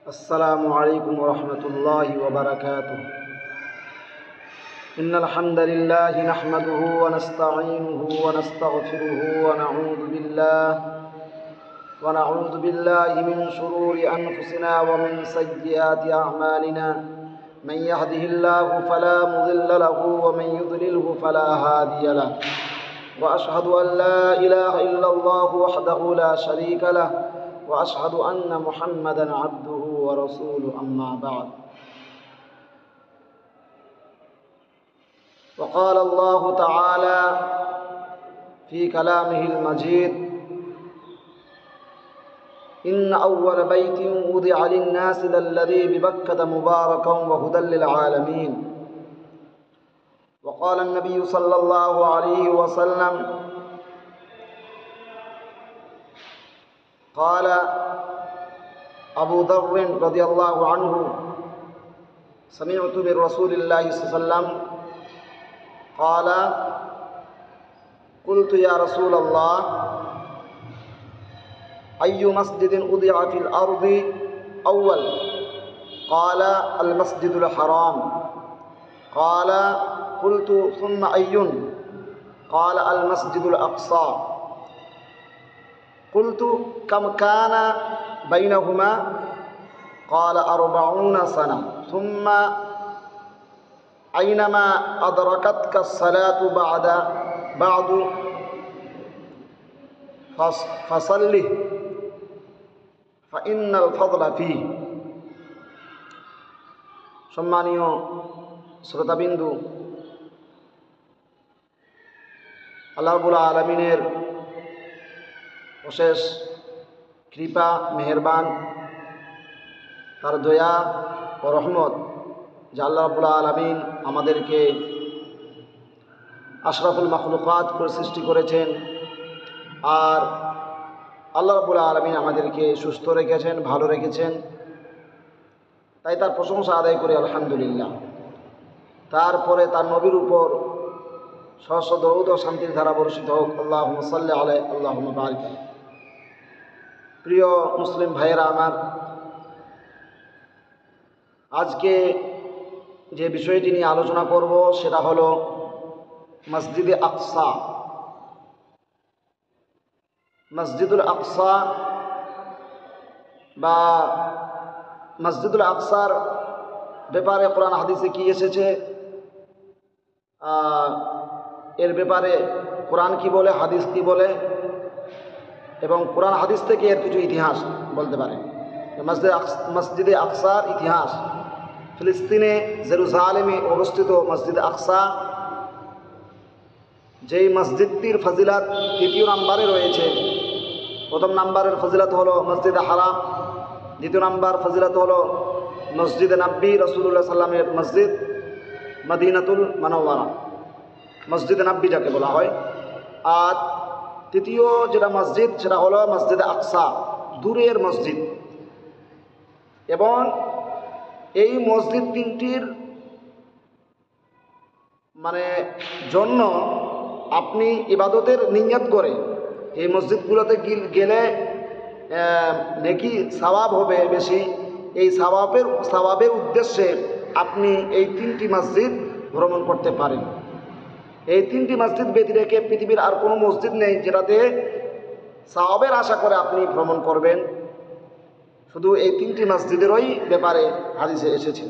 السلام عليكم ورحمة الله وبركاته. إن الحمد لله نحمده ونستعينه ونستغفره ونعوذ بالله من شرور أنفسنا ومن سيئات أعمالنا. من يهده الله فلا مضل له ومن يضلله فلا هادي له. وأشهد أن لا إله إلا الله وحده لا شريك له وأشهد أن محمدا عبده ورسوله. أما بعد، وقال الله تعالى في كلامه المجيد: إن أول بيت وضع للناس للذي ببكة مباركا وهدى للعالمين. وقال النبي صلى الله عليه وسلم: قال أبو ذر رضي الله عنه: سمعت من رسول الله صلى الله عليه وسلم قال: قلت يا رسول الله، أي مسجد وضع في الأرض أول؟ قال: المسجد الحرام. قال: قلت ثم أي؟ قال: المسجد الأقصى. قلت: كم كان بينهما؟ قال: 40 سنة. ثم أينما أدركتك الصلاة بعد فصله فإن الفضل فيه. সম্মানীয় শ্রোতাবিন্দু, আল্লাহ রাব্বুল আলামিনের অশেষ কৃপা, মেহেরবান, তার দয়া ও রহমত যে আল্লাহ রাব্বুল আলামিন আমাদেরকে আশরাফুল মাখলুকাত করে সৃষ্টি করেছেন, আর আল্লাহ রাব্বুল আলামিন আমাদেরকে সুস্থ রেখেছেন, ভালো রেখেছেন। তাই তার প্রশংসা আদায় করি আলহামদুলিল্লাহ। তারপরে তার নবীর উপর সহস্র দরুদ ও শান্তির ধারা বর্ষিত হোক। আল্লাহুম্মা সাল্লি আলাইহি আল্লাহুম্মা বারিক আলাইহি। প্রিয় মুসলিম ভাইয়েরা আমার, আজকে যে বিষয়টি নিয়ে আলোচনা করব সেটা হলো মসজিদে আকসা। মসজিদুল আকসা বা মসজিদুল আকসার ব্যাপারে কোরআন হাদিসে কি এসেছে, এর ব্যাপারে কোরআন কি বলে, হাদিস কি বলে, এবং কোরআন হাদিস থেকে এর কিছু ইতিহাস বলতে পারে। মসজিদে আকসার ইতিহাস: ফিলিস্তিনে জেরুজালেমে অবস্থিত মসজিদে আকসা, যেই মসজিদটির ফজিলত 3 নম্বরে রয়েছে। প্রথম নম্বরের ফজিলত হলো মসজিদে হারাম, দ্বিতীয় নম্বর ফজিলত হলো মসজিদে নববী, রাসূলুল্লাহ সাল্লামের মসজিদ, মদিনাতুল মুনাওয়ারা, মসজিদে নববী যাকে বলা হয়। আর তৃতীয় যেটা মসজিদ সেটা হলো মসজিদে আকসা, দূরের মসজিদ। এবং এই মসজিদ তিনটির জন্য আপনি ইবাদতের নিয়ত করে এই মসজিদগুলোতে গেলে নেকি সওয়াব হবে বেশি। এই সওয়াবের উদ্দেশ্যে আপনি এই 3টি মসজিদ ভ্রমণ করতে পারেন। এই 3টি মসজিদ ব্যতী রেখে পৃথিবীর আর কোনো মসজিদ নেই যেটাতে সওয়াবের আশা করে আপনি ভ্রমণ করবেন। শুধু এই 3টি মসজিদেরই ব্যাপারে হাদিসে এসেছে।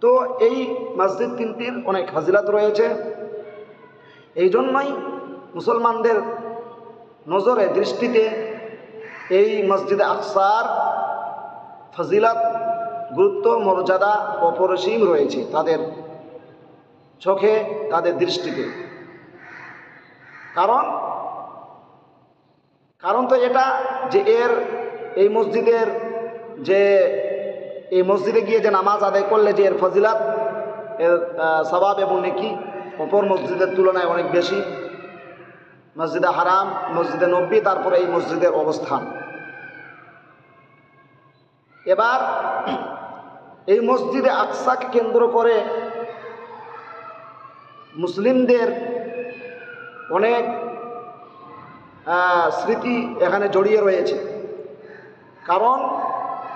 তো এই মসজিদ 3টির অনেক ফজিলত রয়েছে। এই জন্যই মুসলমানদের নজরে, দৃষ্টিতে এই মসজিদে আকসার ফজিলত, গুরুত্ব, মর্যাদা অপরিসীম রয়েছে তাদের চোখে, তাদের দৃষ্টিতে। কারণ তো এটা যে এই মসজিদে গিয়ে যে নামাজ আদায় করলে যে এর ফজিলত, এর সওয়াব এবং নেকি অপর মসজিদের তুলনায় অনেক বেশি। মসজিদে হারাম, মসজিদে নববী, তারপরে এই মসজিদের অবস্থান। এবার এই মসজিদে আকসাকে কেন্দ্র করে মুসলিমদের অনেক স্মৃতি এখানে জড়িয়ে রয়েছে। কারণ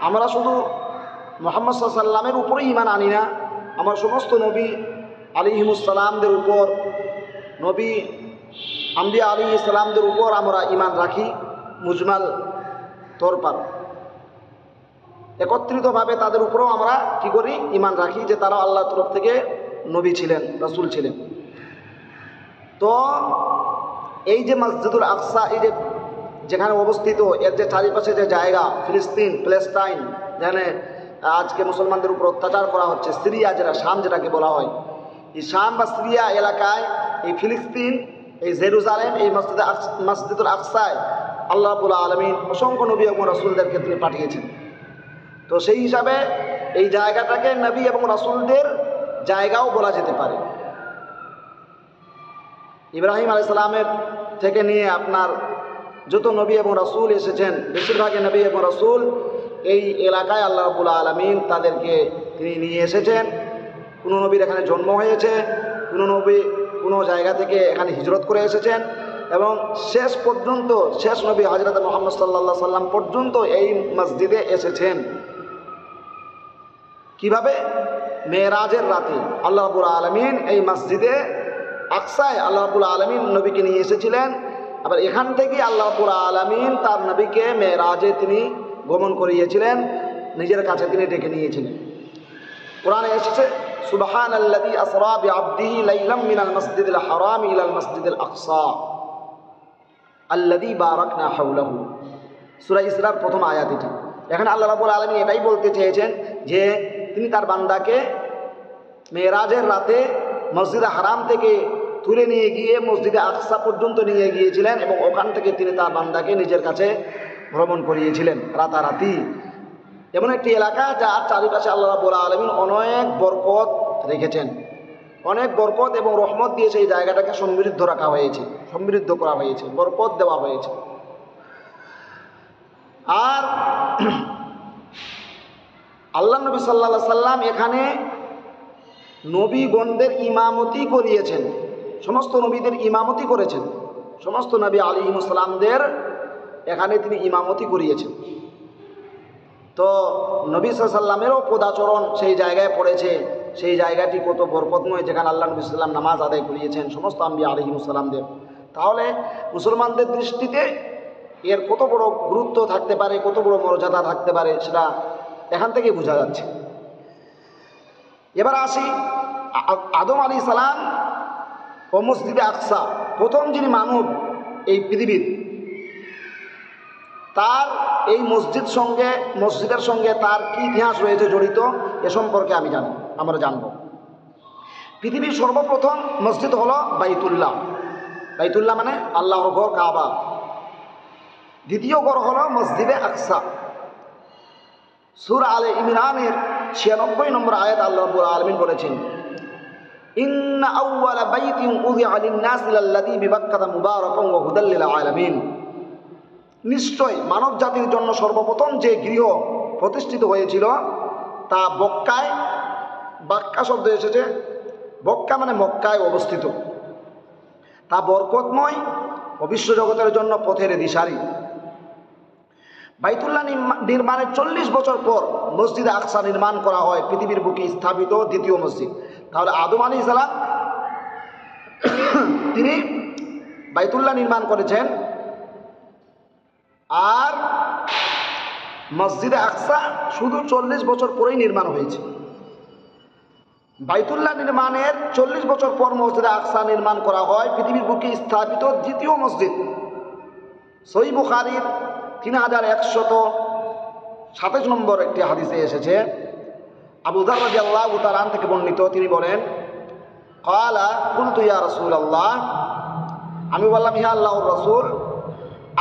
আমরা শুধু মুহাম্মদ সাল্লাল্লাহু আলাইহি সাল্লামের উপরেই ঈমান আনি না, আমার সমস্ত নবী আলাইহিমুসসালামদের উপর, নবী আম্বিয়া আলাইহিস সালামদের উপর আমরা ঈমান রাখি। মুজমাল তরপার একত্রিতভাবে তাদের উপরেও আমরা কি করি? ঈমান রাখি যে তারা আল্লাহর তরফ থেকে নবী ছিলেন, রাসূল ছিলেন। তো এই যে মসজিদুল আকসা, এই যে যেখানে অবস্থিত, এর যে চারিপাশে যে জায়গা, ফিলিস্তিন, প্যালেস্টাইন, যেখানে আজকে মুসলমানদের উপর অত্যাচার করা হচ্ছে, সিরিয়া যেটা, শাম যেটাকে বলা হয়, এই শাম বা সিরিয়া এলাকায়, এই ফিলিস্তিন, এই জেরুজালেম, এই মসজিদুল আকসায় আল্লাহ রাব্বুল আলামিন অসংখ্য নবী এবং রাসূলদেরকে তিনি পাঠিয়েছেন। তো সেই হিসাবে এই জায়গাটাকে নবী এবং রাসূলদের জায়গাও বলা যেতে পারে। ইব্রাহিম আলাইহিস সালামের থেকে নিয়ে আপনার যত নবী এবং রাসূল এসেছেন, বেশিরভাগই নবী এবং রাসূল এই এলাকায় আল্লাহ রাব্বুল আলামিন তাদেরকে তিনি নিয়ে এসেছেন। কোনো নবীর এখানে জন্ম হয়েছে, কোনো নবী কোনো জায়গা থেকে এখানে হিজরত করে এসেছেন, এবং শেষ পর্যন্ত শেষ নবী হযরত মুহাম্মদ সাল্লাল্লাহু আলাইহি সাল্লাম পর্যন্ত এই মসজিদে এসেছেন। কিভাবে? মেরাজের রাতে আল্লাহ রাব্বুল আলামিন এই মসজিদে আকসায় আল্লাহ রাব্বুল আলামিন নবীকে নিয়ে এসেছিলেন। আবার এখান থেকে আল্লাহ রাব্বুল আলামিন তার নবীকে মেরাজে তিনি গমন করিয়েছিলেন, নিজের কাছে তিনি ডেকে নিয়েছিলেন। কোরআনে এসেছে, সুবহানাল্লাযী আসরা বিআবদিহি লাইলাম মিনাল মাসজিদিল হারাম ইলাল মাসজিদিল আকসা আল্লাযী বারাকনা হাওলাহু। সূরা ইসরার প্রথম আয়াত এটি। এখানে আল্লাহ রাব্বুল আলামিন এটাই বলতে চেয়েছেন যে তিনি তার বান্দাকে মেরাজের রাতে মসজিদে হারাম থেকে তুলে নিয়ে গিয়ে মসজিদে আকসা পর্যন্ত নিয়ে গিয়েছিলেন, এবং ওখান থেকে তিনি তার বান্দাকে নিজের কাছে ভ্রমণ করিয়েছিলেন রাতারাতি। এমন একটি এলাকা যার চারিপাশে আল্লাহ রাব্বুল আলামিন অনেক বরকত রেখেছেন, অনেক বরকত এবং রহমত দিয়ে সেই জায়গাটাকে সমৃদ্ধ রাখা হয়েছে, সমৃদ্ধ করা হয়েছে, বরকত দেওয়া হয়েছে। আর আল্লাহ নবী সাল্লাল্লাহু আলাইহি সাল্লাম এখানে নবীগণদের ইমামতি করিয়েছেন, সমস্ত নবীদের ইমামতি করেছেন, সমস্ত নবী আলাইহিমুস সালামদের এখানে তিনি ইমামতি করিয়েছেন। তো নবী সাল্লাল্লাহু আলাইহি সাল্লামেরও পদাচরণ সেই জায়গায় পড়েছে, সেই জায়গাটি কত বরকতময়, যেখানে আল্লাহ নবী সাল্লাল্লাহু আলাইহি সাল্লাম নামাজ আদায় করিয়েছেন সমস্ত আম্বিয়া আলাইহিমুস সালামদের। তাহলে মুসলমানদের দৃষ্টিতে এর কত বড় গুরুত্ব থাকতে পারে, কত বড় মর্যাদা থাকতে পারে, সেটা এখান থেকে বোঝা যাচ্ছে। এবার আসি, আদম আলাইহিস সালাম ও মসজিদে আকসা, প্রথম যিনি মানব এই পৃথিবীর, তার এই মসজিদের সঙ্গে তার কি ইতিহাস রয়েছে জড়িত, এ সম্পর্কে আমরা জানব। পৃথিবীর সর্বপ্রথম মসজিদ হলো বাইতুল্লাহ। বাইতুল্লাহ মানে আল্লাহর ঘর, কাবা। দ্বিতীয় ঘর হলো মসজিদে আকসা। সূরা আলে ইমরানের 96 নম্বর আয়াত আল্লাহ রাব্বুল আলামিন বলেছেন, ইন্না আউওয়ালা বাইতিন উযিআ লিন-নাসি লাল্লাযী বিবাক্কাতা মুবারাকান ওয়া হুদাল লিল আলামিন। নিশ্চয় মানব জাতির জন্য সর্বপ্রথম যে গৃহ প্রতিষ্ঠিত হয়েছিল তা বক্কায়, বাক্কা শব্দ এসেছে, বক্কা মানে মক্কায় অবস্থিত, তা বরকতময় ও বিশ্বজগতের জন্য পথের দিশারি। বাইতুল্লাহ নির্মাণের 40 বছর পর মসজিদে আকসা নির্মাণ করা হয়, পৃথিবীর বুকে স্থাপিত দ্বিতীয় মসজিদ। তাহলে আদম আলাইহিস সালাম তিনি বাইতুল্লাহ নির্মাণ করেছেন, আর মসজিদে আকসা শুধু 40 বছর পরেই নির্মাণ হয়েছে। বাইতুল্লাহ নির্মাণের 40 বছর পর মসজিদে আকসা নির্মাণ করা হয়, পৃথিবীর বুকে স্থাপিত দ্বিতীয় মসজিদ। সহিহ বুখারীর 3127 নম্বর একটি হাদিসে এসেছে, আবু যর রাদিয়াল্লাহু তাআলা আনহু থেকে বর্ণিত, তিনি বলেন, ক্বালা কুলতু ইয়া রাসূলুল্লাহ, আমি বললাম হে আল্লাহর রাসূল,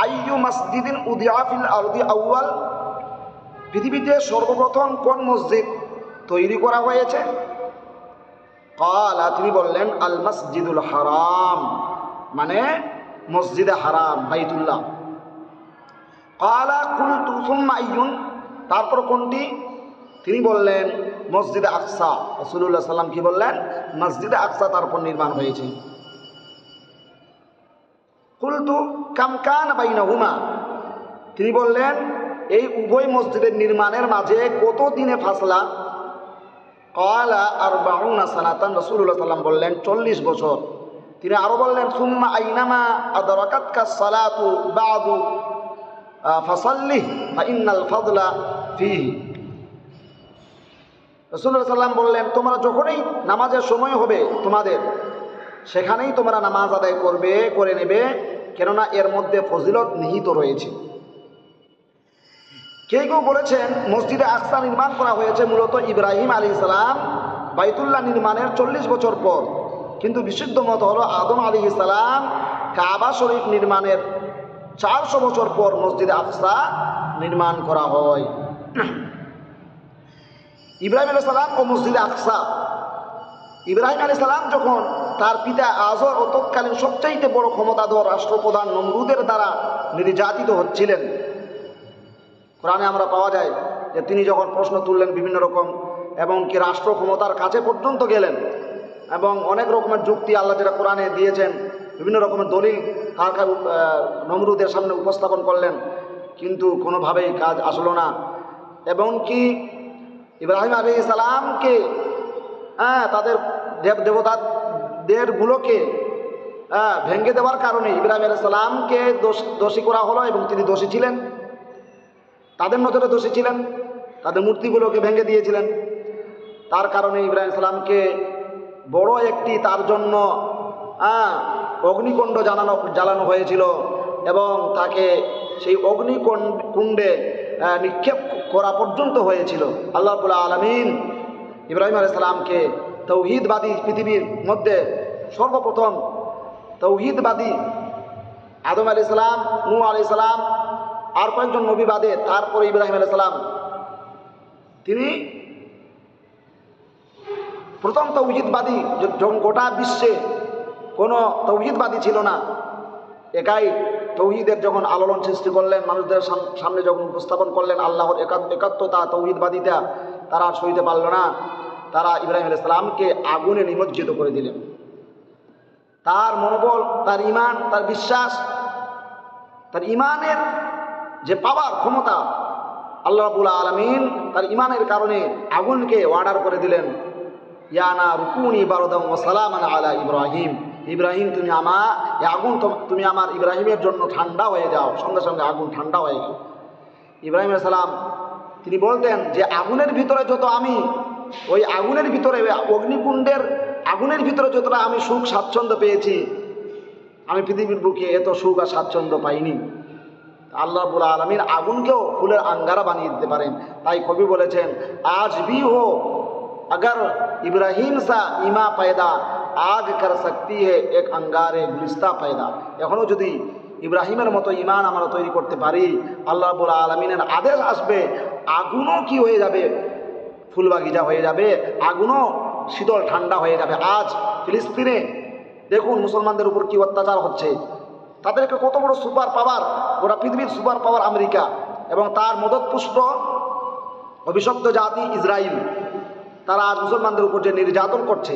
আইয়ু মাসজিদিন উদিআ ফিল আরদি আউয়াল, পৃথিবীতে সর্বপ্রথম কোন মসজিদ তৈরি করা হয়েছে? ক্বালা, তিনি বললেন, আল মাসজিদুল হারাম, মানে মসজিদে হারাম, বাইতুল্লাহ। ক্বালা কুলতু সুম্মা আইয়ুন, তারপর কোনটি? তিনি বললেন মসজিদে আকসা। রাসূলুল্লাহ সাল্লাম কি বললেন? মসজিদে আকসা তারপর নির্মাণ হয়েছে। কুলতু কাম কানা বাইনাহুমা, তিনি বললেন এই উভয় মসজিদের নির্মাণের মাঝে কত দিনে ফাসলা? ক্বালা 40 সানাতান। রাসূলুল্লাহ সাল্লাল্লাহু বললেন 40 বছর। তিনি আরো বললেন সুম্মা আইনামা আদরাকাতকা সালাতু বাদু ফাসাল্লি ফা ইন্নাল ফাদলা ফিহি। রাসূলুল্লাহ সাল্লাল্লাহু বললেন তোমরা যখনই নামাজের সময় হবে তোমাদের, সেখানেই তোমরা নামাজ আদায় করে নেবে, কেননা এর মধ্যে ফজিলত নিহিত রয়েছে। কেউ কেউ বলেছেন মসজিদে আকসা নির্মাণ করা হয়েছে মূলত ইব্রাহিম আলাইহিস সালাম বাইতুল্লাহ নির্মাণের 40 বছর পর, কিন্তু বিশুদ্ধ মত হলো আদম আলাইহিস সালাম কাবা শরীফ নির্মাণের 400 বছর পর মসজিদে আকসা নির্মাণ করা হয়। ইব্রাহিম আলাইহিস সালাম ও মসজিদে আকসা। ইব্রাহিম আলাইহিস সালাম যখন তার পিতা আজর ও তৎকালীন সবচাইতে বড় ক্ষমতাধর রাষ্ট্রপ্রধান নমরুদের দ্বারা নির্যাতিত হচ্ছিলেন, কোরআনে আমরা পাওয়া যায় যে তিনি যখন প্রশ্ন তুললেন বিভিন্ন রকম, এবং কি রাষ্ট্র ক্ষমতার কাছে পর্যন্ত গেলেন, এবং অনেক রকমের যুক্তি আল্লাহ যেটা কোরআনে দিয়েছেন, বিভিন্ন রকমের দলিল তার নমরুদের সামনে উপস্থাপন করলেন, কিন্তু কোনোভাবেই কাজ আসলো না। এবং কি ইব্রাহিম আলাইহিস সালামকে তাদের দেবতাদেরগুলোকে ভেঙে দেওয়ার কারণে ইব্রাহিম আলাইহিস সালামকে দোষী করা হলো, এবং তিনি দোষী ছিলেন, তাদের নজরে দোষী ছিলেন, তাদের মূর্তিগুলোকে ভেঙে দিয়েছিলেন। তার কারণে ইব্রাহিম সালামকে বড় একটি তার জন্য অগ্নিকুণ্ড জ্বালানো হয়েছিল, এবং তাকে সেই অগ্নিকুণ্ডে নিক্ষেপ করা পর্যন্ত হয়েছিল। আল্লাহ রাব্বুল আলামিন ইব্রাহিম আলাইহিস সালামকে তৌহিদবাদী, পৃথিবীর মধ্যে সর্বপ্রথম তৌহিদবাদী আদম আলাইহিস সালাম, নূহ আলাইহিস সালাম, আর কয়েকজন নবী বাদে তারপরে ইব্রাহিম আলাইহিস সালাম, তিনি প্রথম তৌহিদবাদী। যখন গোটা বিশ্বে কোনো তৌহিদবাদী ছিল না, একাই তৌহিদের যখন আলোড়ন সৃষ্টি করলেন, মানুষদের সামনে যখন উপস্থাপন করলেন আল্লাহর একাত্মতা, তৌহিদবাদিতা, তারা আর সইতে পারল না। তারা ইব্রাহিম আলাইহিস সালামকে আগুনে নিমজ্জিত করে দিলেন। তার মনোবল, তার ঈমান, তার বিশ্বাস, তার ঈমানের যে পাওয়ার ক্ষমতা, আল্লাহ রাব্বুল আলামিন তার ঈমানের কারণে আগুনকে অর্ডার করে দিলেন, ইয়া নারু কুনি বারদাম ওয়া সালামান আলা ইব্রাহিম। ইব্রাহিম তুমি আমার ইব্রাহিমের জন্য ঠান্ডা হয়ে যাও। সঙ্গে সঙ্গে আগুন ঠান্ডা হয়ে গেল। ইব্রাহিম আলাইহিস সালাম তিনি বলতেন যে আগুনের ভিতরে যত আমি, ওই আগুনের ভিতরে, অগ্নিকুণ্ডের আগুনের ভিতরে যতটা আমি সুখ স্বাচ্ছন্দ্য পেয়েছি, আমি পৃথিবীর বুকে এত সুখ আর স্বাচ্ছন্দ্য পাইনি। আল্লাহ রাব্বুল আলামিন আগুনকেও ফুলের আঙ্গারা বানিয়ে দিতে পারেন। তাই কবি বলেছেন, আজ ভি হো अगर ইব্রাহিম সা ইমা पैदा আগ কর সকতি है एक अंगारे गुलिस्ता पैदा। এখনও যদি ইব্রাহিমের মতো ইমান আমরা তৈরি করতে পারি, আল্লাহ রাব্বুল আলামিনের আদেশ আসবে, আগুনও কি হয়ে যাবে, ফুল বাগিচা হয়ে যাবে, আগুনও শীতল ঠান্ডা হয়ে যাবে। আজ ফিলিস্তিনে দেখুন মুসলমানদের উপর কি অত্যাচার হচ্ছে, তাদেরকে কত বড় সুপার পাওয়ার, গোটা পৃথিবীর সুপার পাওয়ার আমেরিকা, এবং তার মদতপুষ্ট অভিশপ্ত জাতি ইসরায়েল, তারা আজ মুসলমানদের উপর যে নির্যাতন করছে,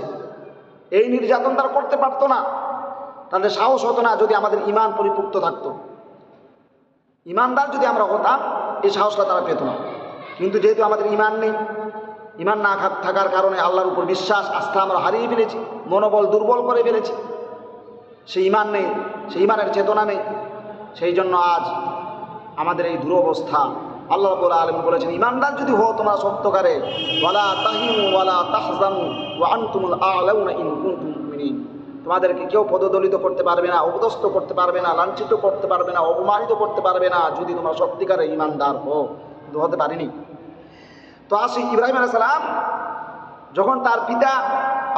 এই নির্যাতন তারা করতে পারতো না, তাদের সাহস হতো না যদি আমাদের ঈমান পরিপুক্ত থাকতো। ঈমানদার যদি আমরা হতাম, এই সাহসটা তারা পেত না। কিন্তু যেহেতু আমাদের ঈমান নেই, ঈমান না থাকার কারণে আল্লাহর উপর বিশ্বাস, আস্থা আমরা হারিয়ে ফেলেছি, মনোবল দুর্বল করে ফেলেছি, সেই ঈমান নেই, সেই ঈমানের চেতনা নেই। সেই জন্য আজ আমাদের এই দুরবস্থা। আল্লাহ রাব্বুল আলামিন বলেছেন, ঈমানদার যদি হও তোমরা সত্যকারে, ওয়ালা তাহিনু ওয়ালা তাহজানু ওয়া আনতুমুল আ'লাউনা ইন কুনতুম মুমিনিন। তোমাদেরকে কেউ পদদলিত করতে পারবে না, অপদস্থ করতে পারবে না, লাঞ্ছিত করতে পারবে না, অপমানিত করতে পারবে না, যদি তোমরা সত্যিকারে ঈমানদার হও। কিন্তু হতে পারিনি। তো আসি ইব্রাহিম আলাইহিস সালাম যখন তার পিতা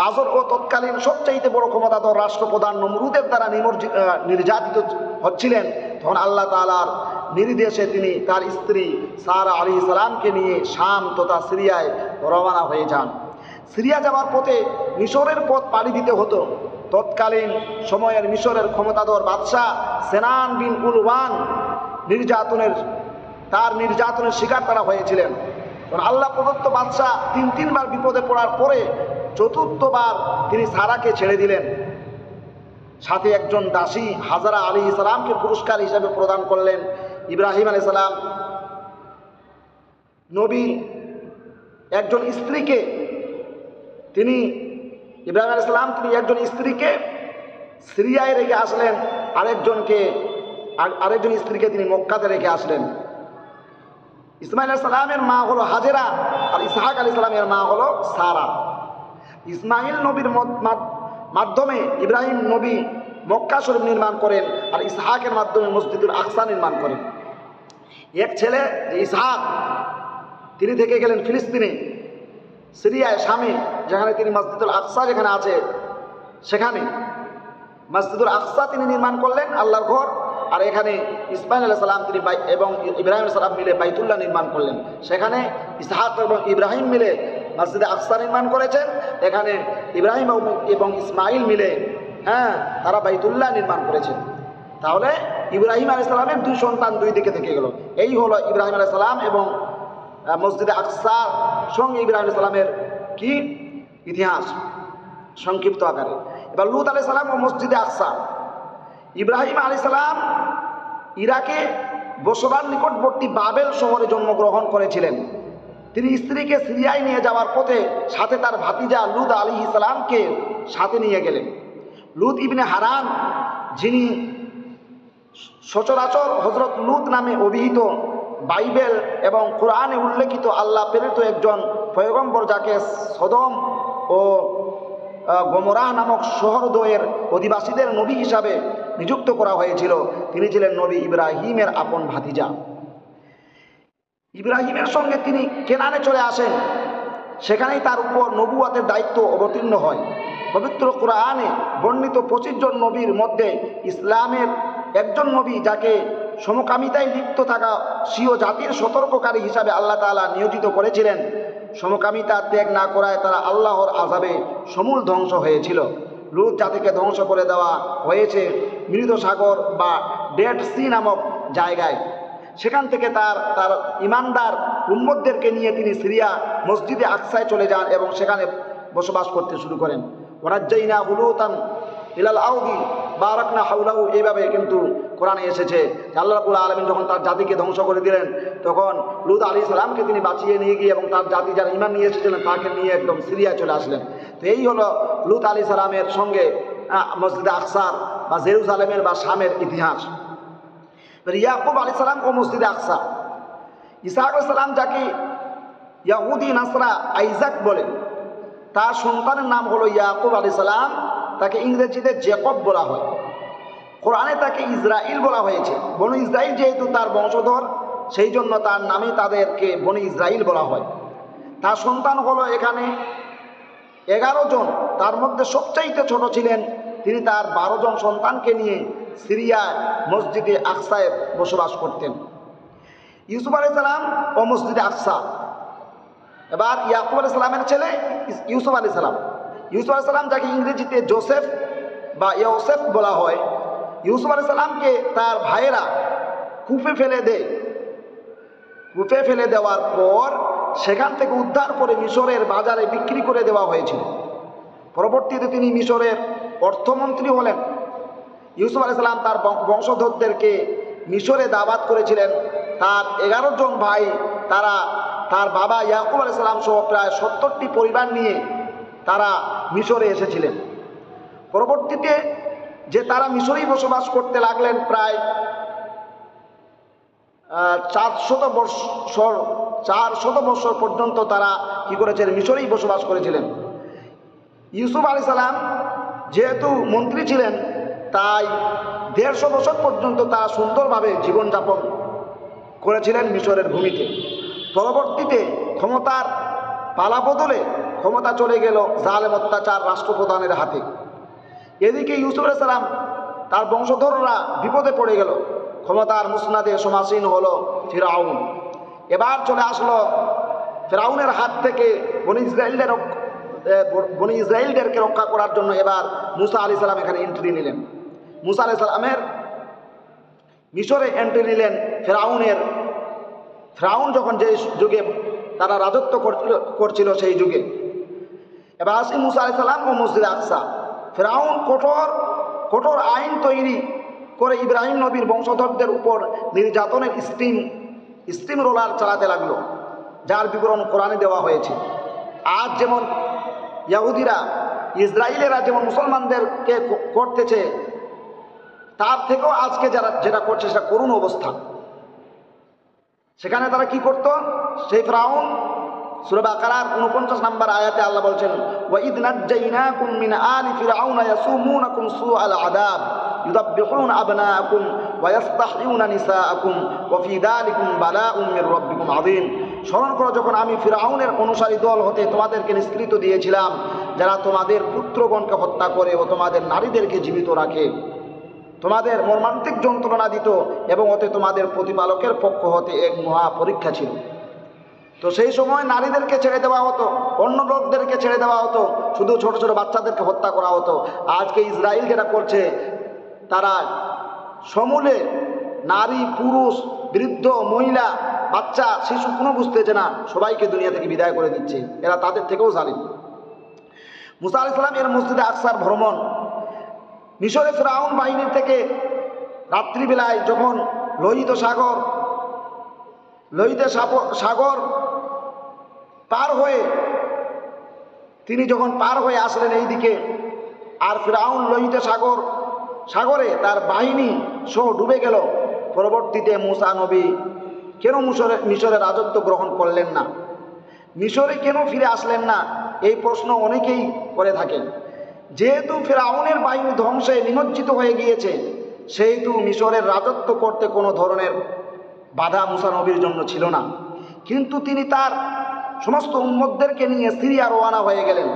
আজর ও তৎকালীন সবচাইতে বড় ক্ষমতাধর রাষ্ট্রপ্রধান নমরুদের দ্বারা নির্যাতিত হচ্ছিলেন, তখন আল্লাহ তাআলার নির্দেশে তিনি তার স্ত্রী সারা আলাইহিস সালামকে নিয়ে শাম তথা সিরিয়ায় রওনা হয়ে যান। সিরিয়া যাওয়ার পথে মিশরের পথ পাড়ি দিতে হতো। তৎকালীন সময়ের মিশরের ক্ষমতাধর বাদশাহ সেনান বিন উলওয়ান নির্যাতনের শিকার তারা হয়েছিলেন। কারণ আল্লাহ প্রদত্ত বাদশাহ তিনবার বিপদে পড়ার পরে চতুর্থবার তিনি সারাকে ছেড়ে দিলেন। সাথে একজন দাসী হাজারা আলাইহিস সালামকে পুরস্কার হিসাবে প্রদান করলেন। ইব্রাহিম আলাইহিস সালাম নবী একজন স্ত্রীকে তিনি ইব্রাহিম আলাইহিস সালাম তিনি একজন স্ত্রীকে সিরিয়ায় রেখে আসলেন, আরেকজন স্ত্রীকে তিনি মক্কাতে রেখে আসলেন। ইসমাইল আলাইহিস সালামের মা হলো হাজেরা আর ইসহাক আলাইহিস সালামের মা হলো সারা। ইসমাইল নবীর মাধ্যমে ইব্রাহিম নবী মক্কা শরীফ নির্মাণ করেন আর ইসহাকের মাধ্যমে মসজিদুল আকসা নির্মাণ করেন। এক ছেলে যে ইসহাক তিনি থেকে গেলেন ফিলিস্তিনে, সিরিয়ায়, শামে, যেখানে তিনি মসজিদুল আকসা যেখানে আছে সেখানে মসজিদুল আকসা তিনি নির্মাণ করলেন, আল্লাহর ঘর। আর এখানে ইসমাইল আলাইহিস সালাম তিনি এবং ইব্রাহিম আলাইহিস সালাম মিলে বাইতুল্লাহ নির্মাণ করলেন। সেখানে ইসহাক এবং ইব্রাহিম মিলে মসজিদে আকসা নির্মাণ করেছেন। এখানে ইব্রাহিম এবং ইসমাইল মিলে তারা বাইতুল্লাহ নির্মাণ করেছেন। তাহলে ইব্রাহিম আলাইহিস সালামের দুই সন্তান দুই দিকে থেকে গেল। এই হলো ইব্রাহিম আলাইহিস সালাম এবং মসজিদে আকসার সঙ্গে ইব্রাহিম আলাইহিস সালামের কি ইতিহাস সংক্ষিপ্ত আকারে। এবার লূত আলাইহিস সালাম ও মসজিদে আকসা। ইব্রাহিম আলাইহিস সালাম ইরাকে বসরার নিকটবর্তী বাবেল শহরে জন্মগ্রহণ করেছিলেন। তিনি স্ত্রীকে সিরিয়ায় নিয়ে যাওয়ার পথে সাথে তার ভাতিজা লূত আলাইহিস সালামকে সাথে নিয়ে গেলেন। লূত ইবনে হারান, যিনি সচরাচর হযরত লূত নামে অভিহিত, বাইবেল এবং কোরআনে উল্লেখিত আল্লাহ প্রেরিত একজন পয়গম্বর, যাকে সদম ও গমরাহ নামক শহরদ্বয়ের অধিবাসীদের নবী হিসাবে নিযুক্ত করা হয়েছিল, তিনি ছিলেন নবী ইব্রাহিমের আপন ভাতিজা। ইব্রাহিমের সঙ্গে তিনি কেনানে চলে আসেন, সেখানেই তার উপর নবুয়াতের দায়িত্ব অবতীর্ণ হয়। পবিত্র কোরআনে বর্ণিত 25 জন নবীর মধ্যে ইসলামের একজন নবী, যাকে সমকামিতায় লিপ্ত থাকা স্বীয় জাতির সতর্ককারী হিসাবে আল্লাহ তাআলা নিয়োজিত করেছিলেন। সমকামিতা ত্যাগ না করায় তারা আল্লাহর আযাবে সমূল ধ্বংস হয়েছিল। লূত জাতিকে ধ্বংস করে দেওয়া হয়েছে মৃত সাগর বা ডেড সি নামক জায়গায়। সেখান থেকে তার ইমানদার উম্মতদেরকে নিয়ে তিনি সিরিয়া মসজিদে আকসায় চলে যান এবং সেখানে বসবাস করতে শুরু করেন। ওয়ানাজ্জাইনা লূতান ইলাল আরদি বারাকনা হাওলাহু, এইভাবে কিন্তু কোরআনে এসেছে যে আল্লাহ রাব্বুল আলামিন যখন তার জাতিকে ধ্বংস করে দিলেন, তখন লূত আলাইহিস সালামকে তিনি বাঁচিয়ে নিয়ে গিয়ে এবং তার জাতি যারা ঈমান নিয়ে এসেছিলেন তাকে নিয়ে একদম সিরিয়ায় চলে আসলেন। তো এই হলো লূত আলাইহিস সালামের সঙ্গে মসজিদে আকসার বা জেরুজালেমের বা শামের ইতিহাস। ইয়াকুব আলাইহিস সালাম ও মসজিদে আকসা। ইসহাক আলাইহিস সালাম, যাকে ইয়াহুদি নাসরা আইজাক বলে, তার সন্তানের নাম হলো ইয়াকুব আলাইহিস সালাম। তাকে ইংরেজিতে জেকব বলা হয়। কোরআনে তাকে ইসরাইল বলা হয়েছে। বনু ইসরাইল যেহেতু তার বংশধর, সেই জন্য তার নামে তাদেরকে বনু ইসরাইল বলা হয়। তার সন্তান হলো এখানে 11 জন। তার মধ্যে সবচাইতে ছোট ছিলেন তিনি। তার 12 জন সন্তানকে নিয়ে সিরিয়া মসজিদে আকসায় বসবাস করতেন। ইউসুফ আলাইহিস সালাম ও মসজিদে আকসা। এবার ইয়াকুব আলাইহিস সালামের ছেলে ইউসুফ আলাইহিস সালাম। ইউসুফ আলাইহিস সালাম, যাকে ইংরেজিতে জোসেফ বা ইউসেফ বলা হয়, ইউসুফ আলাইহিস সালামকে তার ভাইয়েরা কূপে ফেলে দেওয়ার পর সেখান থেকে উদ্ধার করে মিশরের বাজারে বিক্রি করে দেওয়া হয়েছিল। পরবর্তীতে তিনি মিশরের অর্থমন্ত্রী হলেন। ইউসুফ আলাইহিস সালাম তার বংশধরদেরকে মিশরে দাওয়াত করেছিলেন। তার 11 জন ভাই, তারা তার বাবা ইয়াকুব আলাইহিস সালাম সহ প্রায় 70টি পরিবার নিয়ে তারা মিশরে এসেছিলেন। পরবর্তীতে যে তারা মিশরেই বসবাস করতে লাগলেন, প্রায় 400 বছর পর্যন্ত তারা কি করেছেন, মিশরেই বসবাস করেছিলেন। ইউসুফ আলাইহিস সালাম যেহেতু মন্ত্রী ছিলেন, তাই 150 বছর পর্যন্ত তারা সুন্দরভাবে জীবনযাপন করেছিলেন মিশরের ভূমিতে। পরবর্তীতে ক্ষমতার পালাবদলে ক্ষমতা চলে গেল জালেম অত্যাচার রাষ্ট্রপ্রধানের হাতে। এদিকে ইউসুফ আলাইহিস সালাম তার বংশধররা বিপদে পড়ে গেল। ক্ষমতার মুসনাদে সমাসীন হলো ফিরআউন। এবার চলে আসলো ফিরআউনের হাত থেকে বনি ইসরাইলদেরকে রক্ষা করার জন্য এবার মুসা আলাইহিস সালাম এখানে এন্ট্রি নিলেন। মুসা আলাইহিস সালামের মিশরে এন্ট্রি নিলেন ফিরআউন যখন যে যুগে তারা রাজত্ব করছিল সেই যুগে। এবার আসি মুসা আলাইহিস সালাম ও মসজিদে আকসা। ফিরআউন কঠোর আইন তৈরি করে ইব্রাহিম নবীর বংশধরদের উপর নির্যাতনের স্টিম রোলার চালাতে লাগলো। যার বিবরণ কোরআনে দেওয়া হয়েছে। আজ যেমন ইহুদিরা, ইসরায়েলেরা যেমন মুসলমানদেরকে করতেছে, তার থেকেও আজকে যারা যেটা করছে সেটা করুণ অবস্থা। সেখানে তারা কি করত? সেই ফিরআউন, সূরা বাকারার 49 নম্বর আয়াতে আল্লাহ বলছেন, ওয়া ইদ নাজ্জাইনাকুম মিন আলি ফিরআউনা ইয়াসুমুনাকুম সুআল আযাব ইউযাব্বিহুনা আবনাআকুম ওয়া ইস্তাহইউনা নিসাআকুম ওয়া ফি যালিকুম বালাউম মির রাব্বিকুম আযীম। স্মরণ করো যখন আমি ফিরআউনের অনুসারী দল হতে তোমাদেরকে নিষ্কৃত দিয়েছিলাম, যারা তোমাদের পুত্রগণকে হত্যা করে ও তোমাদের নারীদেরকে জীবিত রাখে, তোমাদের মর্মান্তিক যন্ত্রণা দিত এবং ওতে তোমাদের প্রতিপালকের পক্ষ হতে এক মহা পরীক্ষা ছিল। তো সেই সময় নারীদেরকে ছেড়ে দেওয়া হতো, অন্য লোকদেরকে ছেড়ে দেওয়া হতো, শুধু ছোট ছোট বাচ্চাদেরকে হত্যা করা হতো। আজকে ইসরায়েল যেটা করছে, তারা সমূলে নারী, পুরুষ, বৃদ্ধ, মহিলা, বাচ্চা, শিশু কোনো বুঝতেছে না, সবাইকে দুনিয়া থেকে বিদায় করে দিচ্ছে। এরা তাদের থেকেও জালিম। মুসা আলাইহিস সালাম এর মসজিদে আকসার ভ্রমণ, মিশরে ফিরআউন বাহিনীর থেকে রাত্রিবেলায় যখন লোহিত সাগর পার হয়ে তিনি যখন পার হয়ে আসলেন এই দিকে, আর ফিরআউন লোহিত সাগরে তার বাহিনী সহ ডুবে গেল। পরবর্তীতে মুসা নবী কেন মিশরে রাজত্ব গ্রহণ করলেন না, মিশরে কেন ফিরে আসলেন না, এই প্রশ্ন অনেকেই করে থাকেন। যেহেতু ফিরআউনের বাহিনী ধ্বংসে নিমজ্জিত হয়ে গিয়েছে, সেহেতু মিশরের রাজত্ব করতে কোনো ধরনের বাধা মুসা নবীর জন্য ছিল না। কিন্তু তিনি তার সমস্ত উম্মতদেরকে নিয়ে সিরিয়া রওনা হয়ে গেলেন।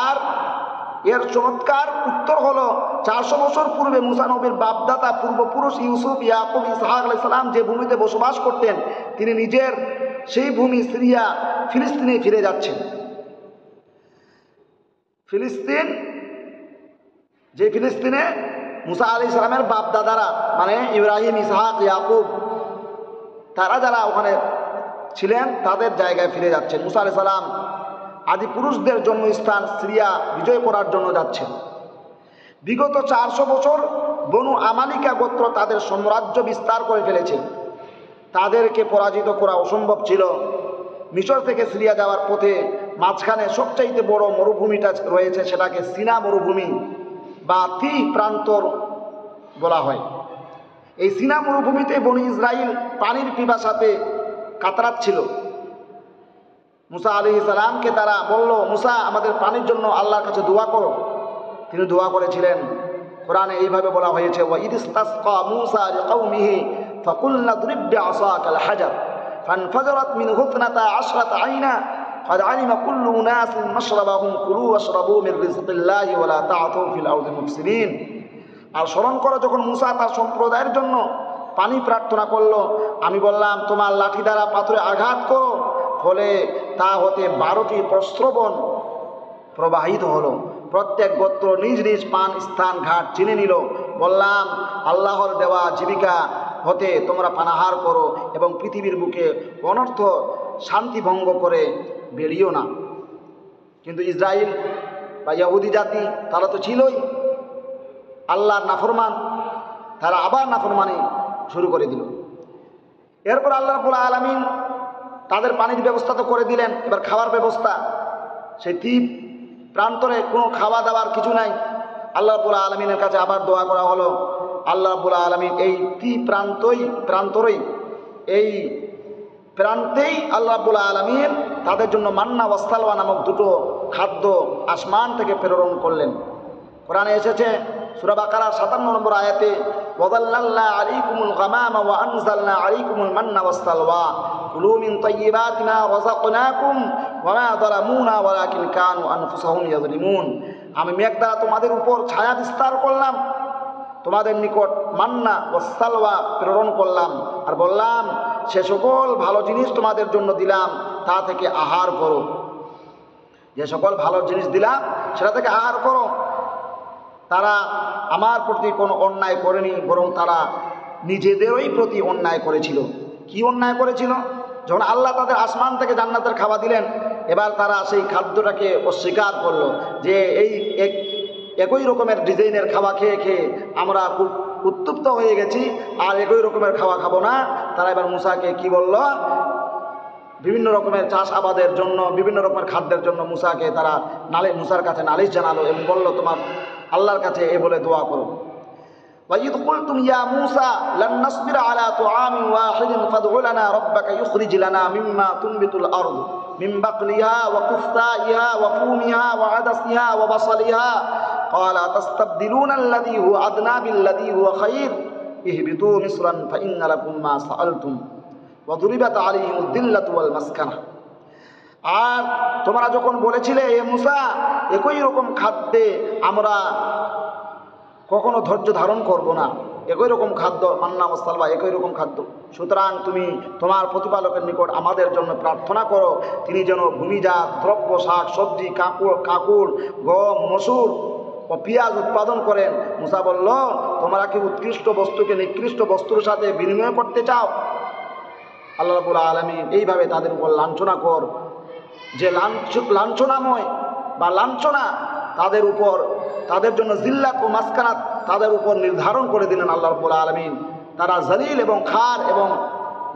আর এর চমৎকার উত্তর হলো, 400 বছর পূর্বে মুসা নবীর বাপদাতা পূর্বপুরুষ ইউসুফ, ইয়াকুব, ইসহাক আলাইহিস সালাম যে ভূমিতে বসবাস করতেন, তিনি নিজের সেই ভূমি সিরিয়া, ফিলিস্তিনে ফিরে যাচ্ছেন। ফিলিস্তিনে মুসা আলাইহিস সালামের বাপদাদারা, মানে ইব্রাহিম, ইসহাক, ইয়াকুব, তারা যারা ওখানে ছিলেন তাদের জায়গায় ফিরে যাচ্ছেন। মুসা আলাইহিস সালাম আদি পুরুষদের জন্মস্থান সিরিয়া বিজয় করার জন্য যাচ্ছেন। বিগত 400 বছর বনু আমালিকা গোত্র তাদের সাম্রাজ্য বিস্তার করে ফেলেছে। তাদেরকে পরাজিত করা অসম্ভব ছিল। মিশর থেকে সিরিয়া যাওয়ার পথে মাঝখানে সবচাইতে বড় মরুভূমিটা রয়েছে, সেটাকে সিনা মরুভূমি বা তি প্রান্তর বলা হয়। এই সিনা মরুভূমিতে বনি ইসরাইল পানির পিপাসাতে কাতরাচ্ছিল। মুসা আলাইহিস সালামকে তারা বলল, মুসা, আমাদের পানির জন্য আল্লাহর কাছে দোয়া করো। তিনি দোয়া করেছিলেন। কোরআনে এইভাবে বলা হয়েছে, ওয়া ইদিস্তাসকা মুসা লিকাওমিহি ফাকুলনা দ্রিব বিআসাকাল হাজার ফানফাজারাত মিনহু ইসনাতা আশরাতা আইনা قد علم كل أناس مشربهم كلوا واشربوا من رزق الله ولا تعثوا في الأرض مفسدين। আর স্মরণ করো যখন মুসা তার সম্প্রদায়ের জন্য পানি প্রার্থনা করলো, আমি বললাম তোমার লাঠি দ্বারা পাথরে আঘাত করো, ফলে তা হতে 12টি প্রস্রবণ প্রবাহিত হলো। প্রত্যেক গোত্র নিজ নিজ পান স্থান ঘাট চিনে নিল। বললাম, আল্লাহর দেওয়া জীবিকা হতে তোমরা পানাহার করো এবং পৃথিবীর বুকে অনর্থ শান্তি ভঙ্গ করে বেরিয়েও না। কিন্তু ইসরায়েল বা ইহুদি জাতি তারা তো ছিলই আল্লাহর নাফরমান, তারা আবার নাফরমানি শুরু করে দিল। এরপর আল্লাহ রাব্বুল আলামিন তাদের পানির ব্যবস্থা তো করে দিলেন, এবার খাওয়ার ব্যবস্থা। সেই দ্বীপ প্রান্তরে কোনো খাওয়া দাওয়ার কিছু নাই। আল্লাহ রাব্বুল আলামিনের কাছে আবার দোয়া করা হলো। আল্লাহ রাব্বুল আলামিন এই দ্বীপ প্রান্তেই আল্লাহ রাব্বুল আলামিন তাদের জন্য মান্না ওয়া সালওয়া নামক দুটো খাদ্য আসমান থেকে প্রেরণ করলেন। কোরআনে এসেছে সূরা বাকারার 57 নম্বর আয়াতে, ওয়াযাল্লালনা আলাইকুমুল গামামা ওয়া আনজালনা আলাইকুমুল মান্না ওয়াস সালওয়া কুলু মিন তাইয়্যিবাতি মা রাযাকনাকুম ওয়া মা যালামুনা ওয়ালাকিন কানু আনফুসাহুম ইয়াযলিমুন। আমি মেঘ দ্বারা তোমাদের উপর ছায়া বিস্তার করলাম, তোমাদের নিকট মান্না ও সালওয়া প্রেরণ করলাম, আর বললাম সে সকল ভালো জিনিস তোমাদের জন্য দিলাম, তা থেকে আহার করো। যে সকল ভালো জিনিস দিলাম সেটা থেকে আহার করো। তারা আমার প্রতি কোনো অন্যায় করেনি, বরং তারা নিজেদেরই প্রতি অন্যায় করেছিল। কি অন্যায় করেছিল? যখন আল্লাহ তাদের আসমান থেকে জান্নাতের খাওয়া দিলেন, এবার তারা সেই খাদ্যটাকে অস্বীকার করলো যে এই একই রকমের ডিজাইনের খাওয়া খেয়ে খেয়ে আমরা খুব উত্তপ্ত হয়ে গেছি, আর একই রকমের খাওয়া খাবো না, তারা এবার মুসাকে কি বলল, বিভিন্ন রকমের চাষ আবাদের জন্য, বিভিন্ন রকমের খাদ্যের জন্য মুসাকে তারা মুসার কাছে নালিশ জানালো এবং বলল তোমার আল্লাহর কাছে এ বলে দোয়া করো। وَإِذْ قُلْتُمْ يَا مُوسَى لَن نَّصْبِرَ عَلَى طَعَامٍ وَاحِدٍ فَادْعُ لَنَا رَبَّكَ يُخْرِجْ لَنَا مِمَّا تُنبِتُ الْأَرْضُ مِن بَقْلِهَا وَقِثَّائِهَا وَفُومِهَا وَعَدَسِهَا وَبَصَلِهَا قَالَ أَتَسْتَبْدِلُونَ الَّذِي هُوَ أَدْنَىٰ بِالَّذِي هُوَ خَيْرٌ اهْبِطُوا مِصْرًا فَإِنَّ لَكُم مَّا سَأَلْتُمْ وَضُرِبَتْ عَلَيْهِمُ الذِّلَّةُ وَالْمَسْكَنَةُ। আর তোমরা যখন বলেছিলে হে মুসা একই রকম খাদ্যে আমরা কখনো ধৈর্য ধারণ করব না, একই রকম খাদ্য মান্না ওয়াসালওয়া, একই রকম খাদ্য, সুতরাং তুমি তোমার প্রতিপালকের নিকট আমাদের জন্য প্রার্থনা করো তিনি যেন ভূমিজাত দ্রব্য শাক সবজি কাকুর গম মসুর ও পেঁয়াজ উৎপাদন করেন। মুসা বলল তোমরা কি উৎকৃষ্ট বস্তুকে নিকৃষ্ট বস্তুর সাথে বিনিময় করতে চাও? আল্লাহ রাব্বুল আলামিন এইভাবে তাদের উপর লাঞ্ছনা কর, যে লাঞ্ছনাময় বা লাঞ্ছনা তাদের উপর, তাদের জন্য জিল্লাত ও মাসকানাত তাদের উপর নির্ধারণ করে দিলেন আল্লাহ রাব্বুল আলামিন। তারা জলিল এবং খার এবং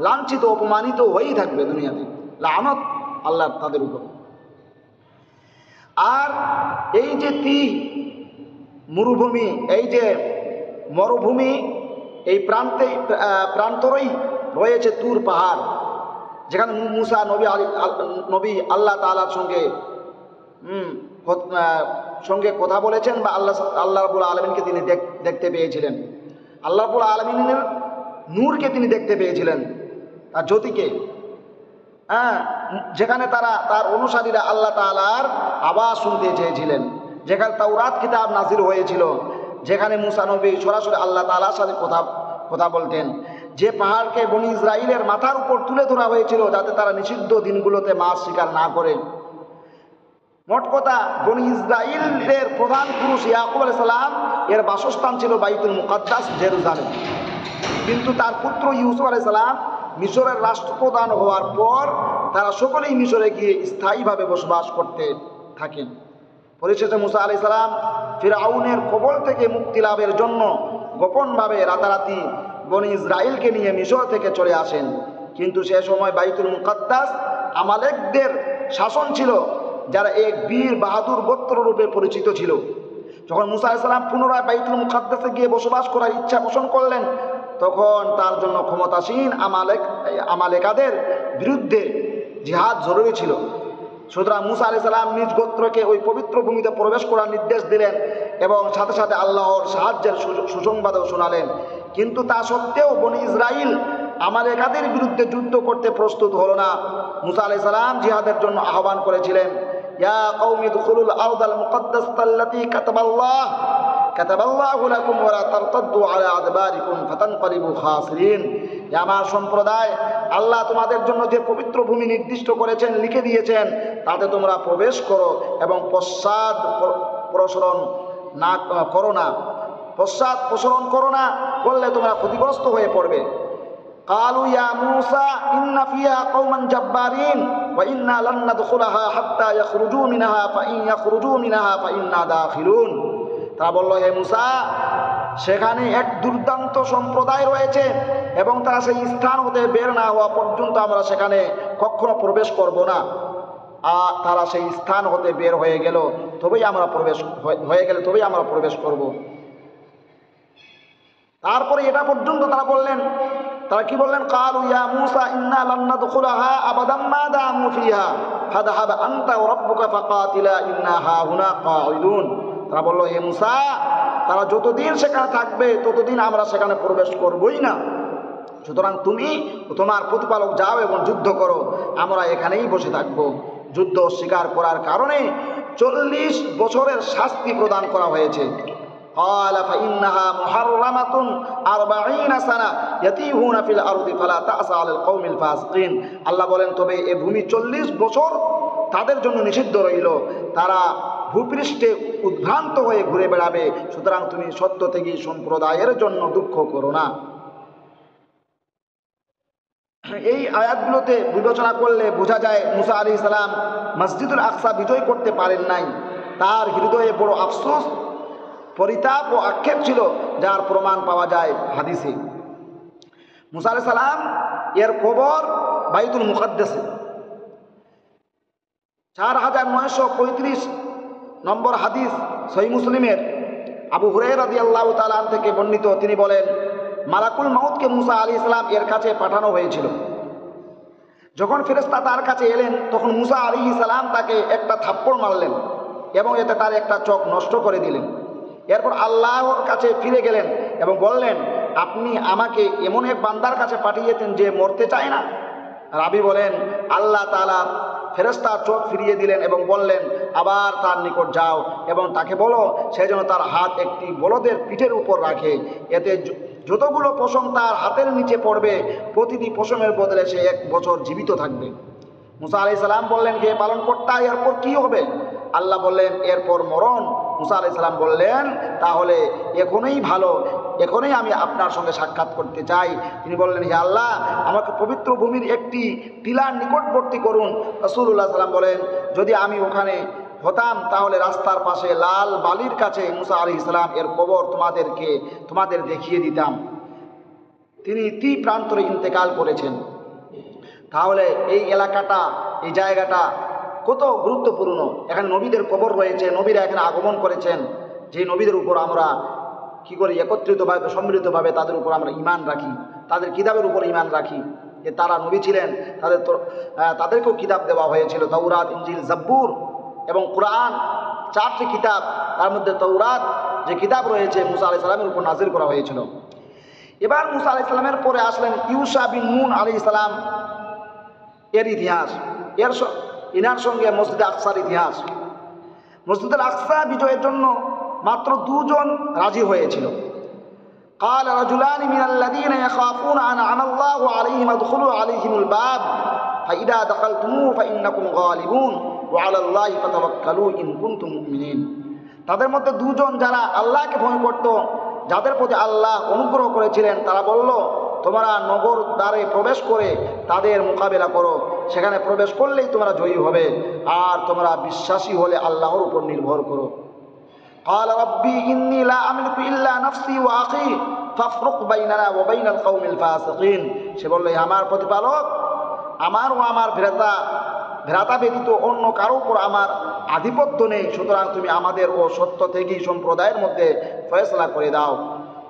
লাঞ্ছিত অপমানিত হয়েই থাকবে দুনিয়াতে, লানত আল্লাহ তাদের উপর। আর এই যে মরুভূমি, এই যে মরুভূমি, এই প্রান্তরেই রয়েছে তুর পাহাড়, যেখানে মুসা নবী আল্লাহ তাআলার সঙ্গে কথা বলেছেন বা আল্লাহ রাব্বুল আলামিনকে তিনি দেখতে পেয়েছিলেন, আল্লাহ রাব্বুল আলামিনের নূরকে তিনি দেখতে পেয়েছিলেন, তার জ্যোতিকে। যেখানে তার অনুসারীরা আল্লাহ তাআলার আওয়াজ শুনতে চেয়েছিলেন, যেখানে তাওরাত কিতাব নাজিল হয়েছিল, যেখানে মুসা নবী সরাসরি আল্লাহ তাআলার সাথে কথা বলতেন, যে পাহাড়কে বনি ইসরাইলের মাথার উপর তুলে ধরা হয়েছিল যাতে তারা নিষিদ্ধ দিনগুলোতে মাছ শিকার না করে। মোট কথা বনি ইসরাইলের প্রধান পুরুষ ইয়াকুব আলাইহিস সালাম এর বাসস্থান ছিল বাইতুল মুকাদ্দাস জেরুজালেম, কিন্তু তার পুত্র ইউসুফ আলাইহিস সালাম মিশরের রাষ্ট্রপ্রধান হওয়ার পর তারা সকলেই মিশরে গিয়ে স্থায়ীভাবে বসবাস করতে থাকেন। পরিশেষে মুসা আলাইহিস সালাম ফিরআউনের কবল থেকে মুক্তি লাভের জন্য গোপনভাবে রাতারাতি বনি ইসরাইলকে নিয়ে মিশর থেকে চলে আসেন, কিন্তু সে সময় বাইতুল মুকাদ্দাস আমালেকদের শাসন ছিল, যারা এক বীর বাহাদুর গোত্র রূপে পরিচিত ছিল। যখন মুসা আলাইহিস সালাম পুনরায় বাইতুল মুকাদ্দাসে গিয়ে বসবাস করার ইচ্ছা পোষণ করলেন, তখন তার জন্য ক্ষমতাসীন আমালেকাদের বিরুদ্ধে জিহাদ জরুরি ছিল। সুতরাং মুসা আলাইহিস সালাম নিজ গোত্রকে ওই পবিত্র ভূমিতে প্রবেশ করার নির্দেশ দিলেন এবং সাথে সাথে আল্লাহর সাহায্যের সুসংবাদও শোনালেন। কিন্তু তা সত্ত্বেও বনি ইসরাইল আমালেকাদের বিরুদ্ধে যুদ্ধ করতে প্রস্তুত হলো না। মুসা আলাইহিস সালাম জিহাদের জন্য আহ্বান করেছিলেন, ইয়া কওমি দুখুলুল আরদাল মুকাদ্দাসাতাল্লাতী কাতাবাল্লাহু লাকুম ওয়া লা তারতাদ্দু আলা আদবারিকুম ফাতানকালিবু খাসিরিন। আমার সম্প্রদায়, আল্লাহ তোমাদের জন্য যে পবিত্র ভূমি নির্দিষ্ট করেছেন, লিখে দিয়েছেন, তাতে তোমরা প্রবেশ করো এবং পশ্চাৎ প্রসরণ করো না, করলে তোমরা ক্ষতিগ্রস্ত হয়ে পড়বে। কালু ইয়া মূসা ইন্না ফিহা কওমান জাব্বারিন ওয়া ইন্না লান নাদখুলাহা হাত্তা ইয়াখরুজু মিনহা ফাইন ইয়াখরুজু মিনহা ফাইন্না দাখিলুন। তারা বলল, হে মূসা, সেখানে এক দুর্দান্ত সম্প্রদায় রয়েছে এবং তারা সেই স্থান হতে বের না হওয়া পর্যন্ত আমরা সেখানে কখনো প্রবেশ করব না। আর তারা সেই স্থান হতে বের হয়ে গেল তবেই আমরা প্রবেশ করব। তারপরে এটা পর্যন্ত তারা কি বললেন, কালু ইয়া মূসা ইন্না লান নাদখুলাহা আবাদাম মা দামু ফিহা ফাযহাব আনতা ওয়া রাব্বুকা ফাকাতিলা ইন্না হাহুনা কাঈদুন। তারা বলল, হে মূসা, তারা যতদিন সেখানে থাকবে ততদিন আমরা সেখানে প্রবেশ করবই না, সুতরাং তুমি তোমার প্রতিপালক যাও এবং যুদ্ধ করো, আমরা এখানেই বসে থাকব। যুদ্ধ স্বীকার করার কারণে 40 বছরের শাস্তি প্রদান করা হয়েছে। قال فإنها محرمة 40 سنة يتيهون في الأرض فلا تأس على القوم الفاسقين। আল্লাহ বলেন, তবে এই ভূমি 40 বছর তাদের জন্য নিষিদ্ধ রইল, তারা ভূপৃষ্ঠে উদ্ভ্রান্ত হয়ে ঘুরে বেড়াবে, সুতরাং তুমি সত্য থেকে সম্প্রদায়ের জন্য দুঃখ করো না। এই আয়াতগুলোতে বিবেচনা করলে বোঝা যায় মুসা আলাইহিস সালাম মসজিদুল আকসা বিজয় করতে পারেন নাই। তার হৃদয়ে বড় আফসোস, পরিতাপ ও আক্ষেপ ছিল, যার প্রমাণ পাওয়া যায় হাদিসে। মুসা আলাইহিস সালাম এর কবর বাইতুল মুকাদ্দাসে। 4935 নম্বর হাদিস সহিহ মুসলিমের আবু হুরায়রা রাদিয়াল্লাহু তাআলা থেকে বর্ণিত। তিনি বলেন, মালাকুল মাউতকে মুসা আলাইহিস সালাম এর কাছে পাঠানো হয়েছিল। যখন ফেরেশতা তার কাছে এলেন তখন মুসা আলাইহিস সালাম তাকে একটা থাপ্পড় মারলেন এবং এতে তার একটা চোখ নষ্ট করে দিলেন। এরপর আল্লাহর কাছে ফিরে গেলেন এবং বললেন, আপনি আমাকে এমন এক বান্দার কাছে পাঠিয়েছেন যে মরতে চায় না। রাবি বলেন, আল্লাহ তাআলা ফেরেশতার চোখ ফিরিয়ে দিলেন এবং বললেন, আবার তার নিকট যাও এবং তাকে বলো সে যেন তার হাত একটি বলদের পিঠের উপর রাখে, এতে যতগুলো পশম তার হাতের নিচে পড়বে প্রতিটি পশমের বদলে সে 1 বছর জীবিত থাকবে। মুসা আলাইহিস সালাম বললেন, হে পালনকর্তা, এরপর কি হবে? আল্লাহ বললেন, এরপর মরণ। মুসা আলাইহিস সালাম বললেন, তাহলে এখনই ভালো, এখনই আমি আপনার সঙ্গে সাক্ষাৎ করতে চাই। তিনি বললেন, হে আল্লাহ, আমাকে পবিত্র ভূমির একটি টিলার নিকটবর্তী করুন। রাসূলুল্লাহ সাল্লাম বলেন, যদি আমি ওখানে হতাম তাহলে রাস্তার পাশে লাল বালির কাছে মুসা আলাইহিস সালাম এর কবর তোমাদের দেখিয়ে দিতাম। তিনি প্রান্তরে ইন্তেকাল করেছেন। তাহলে এই এলাকাটা, এই জায়গাটা কত গুরুত্বপূর্ণ। এখানে নবীদের কবর রয়েছে, নবীরা এখানে আগমন করেছেন। যে নবীদের উপর আমরা কি করি, একত্রিতভাবে সম্মিলিতভাবে তাদের উপর আমরা ঈমান রাখি, তাদের কিতাবের উপর ঈমান রাখি যে তারা নবী ছিলেন, তাদেরকেও কিতাব দেওয়া হয়েছিল, তাওরাত, ইনজিল, জাব্বুর এবং কুরআন, 4টি কিতাব। তার মধ্যে তাওরাত যে কিতাব রয়েছে মুসা আলাইহিস সালামের উপর নাজিল করা হয়েছিল। এবার মুসা আলাইহিস সালামের পরে আসলেন ইউশা বিন নুন আলাইহিস সালাম এর ইতিহাস, ইনার সঙ্গে মসজিদে আকসার ইতিহাস। মসজিদুল আকসা বিজয়ের জন্য মাত্র 2 জন রাজি হয়েছিল। قال رجلان من الذين يخافون أنعم الله عليهم ادخلوا عليهم الباب فإذا دخلتموه فإنكم غالبون وعلى الله فتوكلوا إن كنتم مؤمنين। তাদের মধ্যে 2 জন যারা আল্লাহকে ভয় করত, যাদের প্রতি আল্লাহ অনুগ্রহ করেছিলেন, তারা বলল, তোমরা নগর দ্বারে প্রবেশ করে তাদের মোকাবেলা করো, সেখানে প্রবেশ করলেই তোমরা জয়ী হবে, আর তোমরা বিশ্বাসী হলে আল্লাহর উপর নির্ভর করো। قال ربي إني لا أملك إلا نفسي وأخي فافرق بيننا وبين القوم الفاسقين। সে বলল, আমার প্রতিপালক, আমার ও আমার ভ্রাতা ব্যতীত অন্য কারো উপর আমার আধিপত্য নেই, সুতরাং তুমি আমাদের ও সত্য থেকে সম্প্রদায়ের মধ্যে ফয়সালা করে দাও।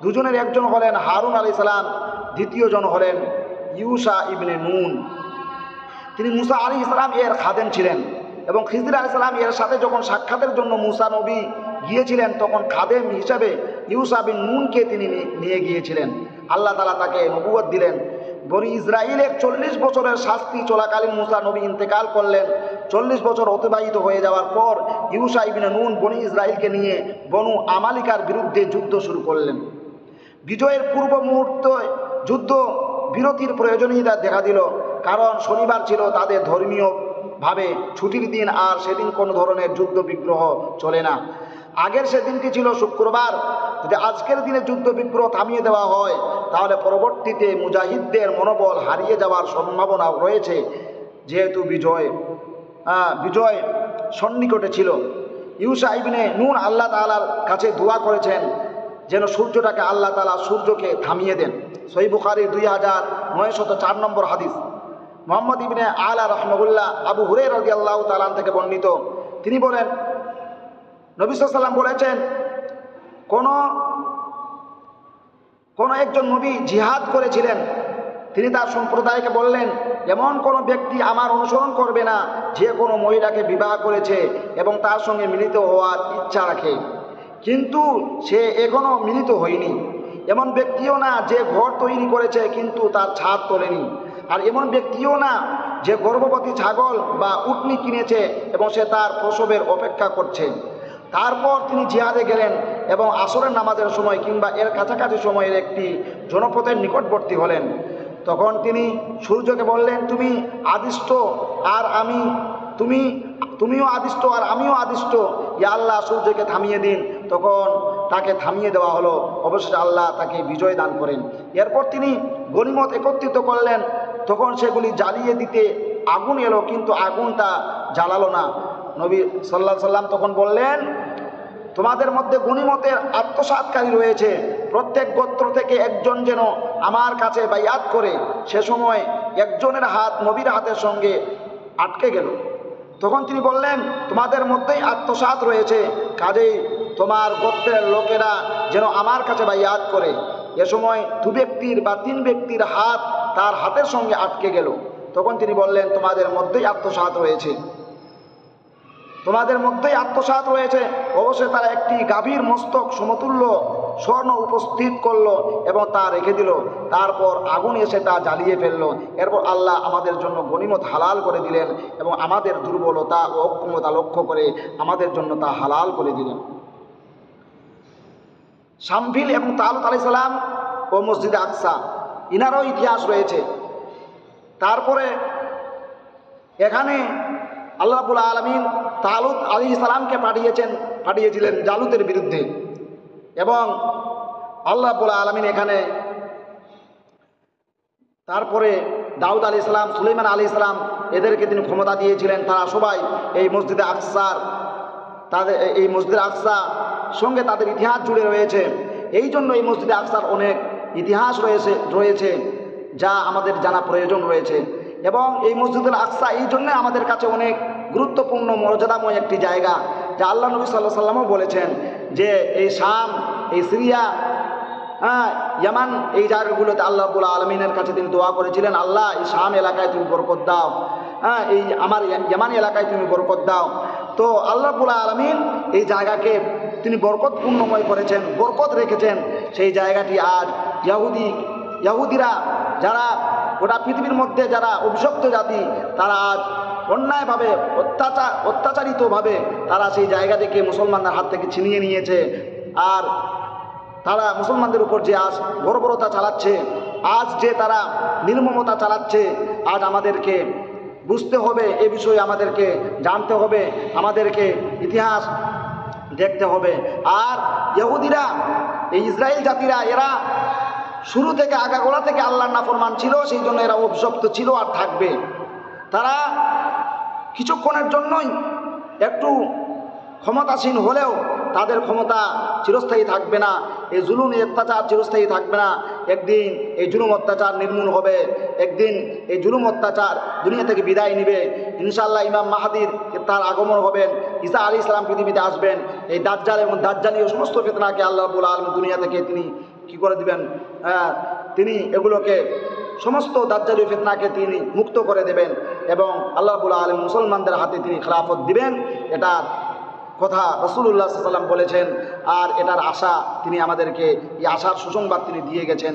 2 জনের একজন হলেন হারুন আলাইহিস সালাম, দ্বিতীয় জন হলেন ইউশা ইবনে নুন। তিনি মুসা আলাইহিস সালাম এর খাদেম ছিলেন এবং খিজর আলাইহিস সালাম এর সাথে যখন সাক্ষাতের জন্য মুসা নবী গিয়েছিলেন তখন খাদেম হিসাবে ইউশা বিন নুনকে তিনি নিয়ে গিয়েছিলেন। আল্লাহ তাআলা তাকে নবুয়ত দিলেন। বনি ইসরাইলের 40 বছরের শাস্তি চলাকালীন মুসা নবী ইন্তেকাল করলেন। 40 বছর অতিবাহিত হয়ে যাওয়ার পর ইউশা ইবনে নুন বনি ইসরাইলকে নিয়ে বনু আমালিকার বিরুদ্ধে যুদ্ধ শুরু করলেন। বিজয়ের পূর্ব মুহূর্তে যুদ্ধ বিরতির প্রয়োজনীয়তা দেখা দিল, কারণ শনিবার ছিল তাদের ধর্মীয়ভাবে ছুটির দিন, আর সেদিন কোনো ধরনের যুদ্ধ বিগ্রহ চলে না। আগের সেদিনটি ছিল শুক্রবার। যদি আজকের দিনে যুদ্ধ বিগ্রহ থামিয়ে দেওয়া হয় তাহলে পরবর্তীতে মুজাহিদদের মনোবল হারিয়ে যাওয়ার সম্ভাবনা রয়েছে, যেহেতু বিজয় সন্নিকটে ছিল। ইউশা ইবনে নুন আল্লাহ তাআলার কাছে দোয়া করেছেন যেন সূর্যটাকে আল্লাহ তাআলা সূর্যকে থামিয়ে দেন। সহিহ বুখারীর 2904 নম্বর হাদিস। মুহাম্মদ ইবনে আলা রাহমাহুল্লাহ আবু হুরায়রা রাদিয়াল্লাহু তাআলা থেকে বর্ণিত, তিনি বলেন, নবী সাল্লাল্লাহু আলাইহি ওয়াসাল্লাম বলেছেন, কোন একজন নবী জিহাদ করেছিলেন। তিনি তার সম্প্রদায়কে বললেন, এমন কোনো ব্যক্তি আমার অনুসরণ করবে না যে কোনো মহিলাকে বিবাহ করেছে এবং তার সঙ্গে মিলিত হওয়ার ইচ্ছা রাখে, কিন্তু সে এখনও মিলিত হয়নি। এমন ব্যক্তিও না যে ঘর তৈরি করেছে কিন্তু তার ছাদ তোলেনি। আর এমন ব্যক্তিও না যে গর্ভবতী ছাগল বা উটনি কিনেছে এবং সে তার প্রসবের অপেক্ষা করছে। তারপর তিনি জিহাদে গেলেন এবং আসরের নামাজের সময় কিংবা এর কাছাকাছি সময়ের একটি জনপথের নিকটবর্তী হলেন। তখন তিনি সূর্যকে বললেন, তুমি আদিষ্ট আর তুমিও আদিষ্ট আর আমিও আদিষ্ট, ইয়া আল্লাহ সূর্যকে থামিয়ে দিন। তখন তাকে থামিয়ে দেওয়া হলো। অবশেষে আল্লাহ তাকে বিজয় দান করেন। এরপর তিনি গনিমত একত্রিত করলেন। তখন সেগুলি জ্বালিয়ে দিতে আগুন এলো, কিন্তু আগুনটা জ্বালালো না। নবী সাল্লাল্লাহু আলাইহি সাল্লাম তখন বললেন, তোমাদের মধ্যে গনিমতের আত্মসাৎকারী রয়েছে, প্রত্যেক গোত্র থেকে একজন যেন আমার কাছে বাইয়াত করে। সে সময় একজনের হাত নবীর হাতের সঙ্গে আটকে গেল। তখন তিনি বললেন, তোমাদের মধ্যেই আত্মসাৎ রয়েছে, কাজেই তোমার গোত্রের লোকেরা যেন আমার কাছে বাইয়াত করে। এ সময় 2 ব্যক্তির বা 3 ব্যক্তির হাত তার হাতের সঙ্গে আটকে গেল। তখন তিনি বললেন, তোমাদের মধ্যেই আত্মসাৎ রয়েছে, তোমাদের মধ্যেই আত্মসাৎ রয়েছে। অবশ্যই তারা একটি গাভীর মস্তক সমতুল্য স্বর্ণ উপস্থিত করলো এবং তা রেখে দিল। তারপর আগুন এসে তা জ্বালিয়ে ফেললো। এরপর আল্লাহ আমাদের জন্য গনিমত হালাল করে দিলেন এবং আমাদের দুর্বলতা ও অক্ষমতা লক্ষ্য করে আমাদের জন্য তা হালাল করে দিলেন। শামভিল এবং তালুত আলাইহিস সালাম ও মসজিদে আকসা, ইনারও ইতিহাস রয়েছে। তারপরে এখানে আল্লাহ রাব্বুল আলামিন তালুত আলাইহিস সালামকে পাঠিয়েছিলেন জালুতের বিরুদ্ধে, এবং আল্লাহ রাব্বুল আলামিন এখানে তারপরে দাউদ আলাইহিস সালাম, সুলাইমান আলাইহিস সালাম, এদেরকে তিনি ক্ষমতা দিয়েছিলেন। তারা সবাই এই মসজিদে আকসার এই মসজিদে আকসা সঙ্গে তাদের ইতিহাস জুড়ে রয়েছে। এই জন্য এই মসজিদে আকসার অনেক ইতিহাস রয়েছে যা আমাদের জানা প্রয়োজন রয়েছে। এবং এই মসজিদুল আকসা এই জন্য আমাদের কাছে অনেক গুরুত্বপূর্ণ মর্যাদাময় একটি জায়গা, যা আল্লাহ নবী সাল্লাল্লাহু আলাইহি ওয়াসাল্লামও বলেছেন যে এই শাম, এই সিরিয়া, ইয়ামান, এই জায়গাগুলোতে আল্লাহ রাব্বুল আলামিনের কাছে তিনি দোয়া করেছিলেন, আল্লাহ এই শাম এলাকায় তুমি বরকত দাও, এই আমার ইয়ামান এলাকায় তুমি বরকত দাও। তো আল্লাহ রাব্বুল আলামিন এই জায়গাকে তিনি বরকতপূর্ণময় করেছেন, বরকত রেখেছেন। সেই জায়গাটি আজ ইহুদিরা, যারা গোটা পৃথিবীর মধ্যে যারা অভিশপ্ত জাতি, তারা আজ অন্যায়ভাবে অত্যাচারিতভাবে তারা সেই জায়গা থেকে মুসলমানদের হাত থেকে ছিনিয়ে নিয়েছে। আর তারা মুসলমানদের উপর যে আজ বর্বরতা চালাচ্ছে, আজ যে তারা নির্মমতা চালাচ্ছে, আজ আমাদেরকে বুঝতে হবে, এ বিষয়ে আমাদেরকে জানতে হবে, আমাদেরকে ইতিহাস দেখতে হবে। আর ইহুদিরা, এই ইসরায়েল জাতিরা, এরা শুরু থেকে আগাগোড়া থেকে আল্লাহর নাফরমান ছিল, সেই জন্য এরা অভিশপ্ত ছিল আর থাকবে। তারা কিছুক্ষণের জন্যই একটু ক্ষমতাসীন হলেও তাদের ক্ষমতা চিরস্থায়ী থাকবে না, এই জুলুম অত্যাচার চিরস্থায়ী থাকবে না। একদিন এই জুলুম অত্যাচার নির্মূল হবে, একদিন এই জুলুম অত্যাচার দুনিয়া থেকে বিদায় নিবে। ইনশাআল্লাহ ইমাম মাহাদির তার আগমন হবেন, ঈসা আলাইহিস সালাম পৃথিবীতে আসবেন। এই দাজ্জাল এবং দাজ্জালীয় সমস্ত ফিতনাকে আল্লাহ রাব্বুল আলামিন দুনিয়া থেকে তিনি কি করে দিবেন, তিনি এগুলোকে সমস্ত দাজ্জালীয় ফিতনাকে তিনি মুক্ত করে দেবেন এবং আল্লাহ রাব্বুল আলামিন মুসলমানদের হাতে তিনি খেলাফত দিবেন। এটার কথা রাসূলুল্লাহ সাল্লাল্লাহু আলাইহি ওয়াসাল্লাম বলেছেন, আর এটার আশা তিনি আমাদেরকে, এই আশার সুসংবাদ তিনি দিয়ে গেছেন।